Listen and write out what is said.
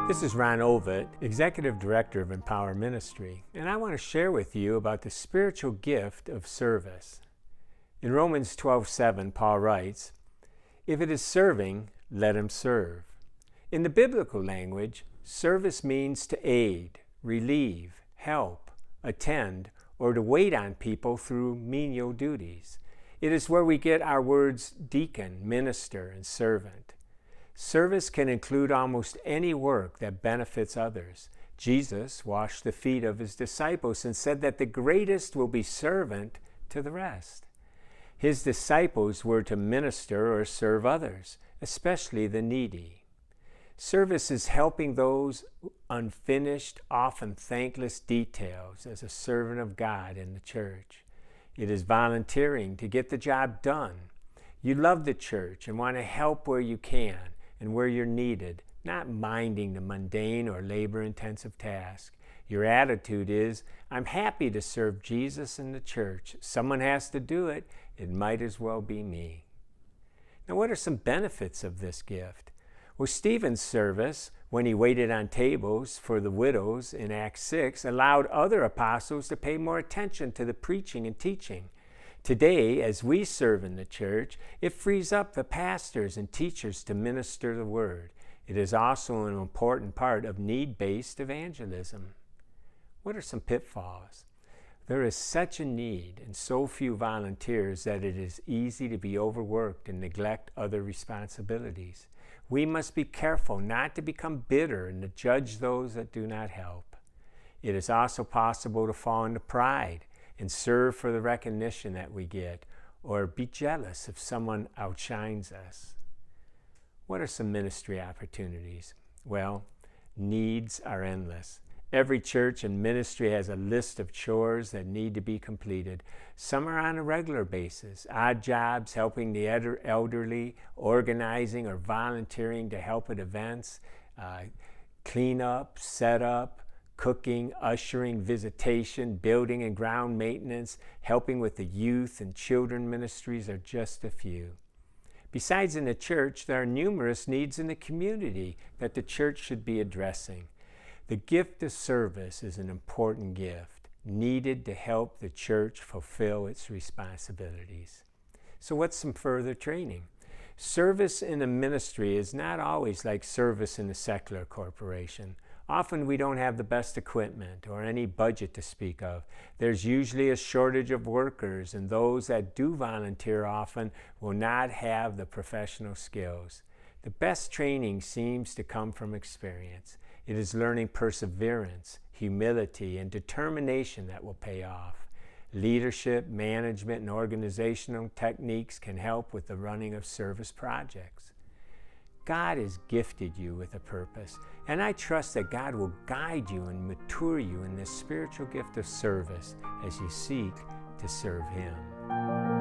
This is Ron Ovitt, Executive Director of Empower Ministry, and I want to share with you about the spiritual gift of service. In Romans 12:7, Paul writes, "If it is serving, let him serve." In the biblical language, service means to aid, relieve, help, attend, or to wait on people through menial duties. It is where we get our words deacon, minister, and servant. Service can include almost any work that benefits others. Jesus washed the feet of his disciples and said that the greatest will be servant to the rest. His disciples were to minister or serve others, especially the needy. Service is helping those unfinished, often thankless details as a servant of God in the church. It is volunteering to get the job done. You love the church and want to help where you can and where you're needed, not minding the mundane or labor-intensive task. Your attitude is, I'm happy to serve Jesus in the church. Someone has to do it. It might as well be me. Now, what are some benefits of this gift? Well, Stephen's service, when he waited on tables for the widows in Acts 6, allowed other apostles to pay more attention to the preaching and teaching. Today, as we serve in the church, it frees up the pastors and teachers to minister the word. It is also an important part of need-based evangelism. What are some pitfalls? There is such a need and so few volunteers that it is easy to be overworked and neglect other responsibilities. We must be careful not to become bitter and to judge those that do not help. It is also possible to fall into pride and serve for the recognition that we get, or be jealous if someone outshines us. What are some ministry opportunities? Well, needs are endless. Every church and ministry has a list of chores that need to be completed. Some are on a regular basis, odd jobs, helping the elderly, organizing or volunteering to help at events, cleanup, setup, cooking, ushering, visitation, building and ground maintenance, helping with the youth and children ministries are just a few. Besides in the church, there are numerous needs in the community that the church should be addressing. The gift of service is an important gift, needed to help the church fulfill its responsibilities. So what's some further training? Service in a ministry is not always like service in a secular corporation. Often we don't have the best equipment or any budget to speak of. There's usually a shortage of workers, and those that do volunteer often will not have the professional skills. The best training seems to come from experience. It is learning perseverance, humility, and determination that will pay off. Leadership, management, and organizational techniques can help with the running of service projects. God has gifted you with a purpose, and I trust that God will guide you and mature you in this spiritual gift of service as you seek to serve Him.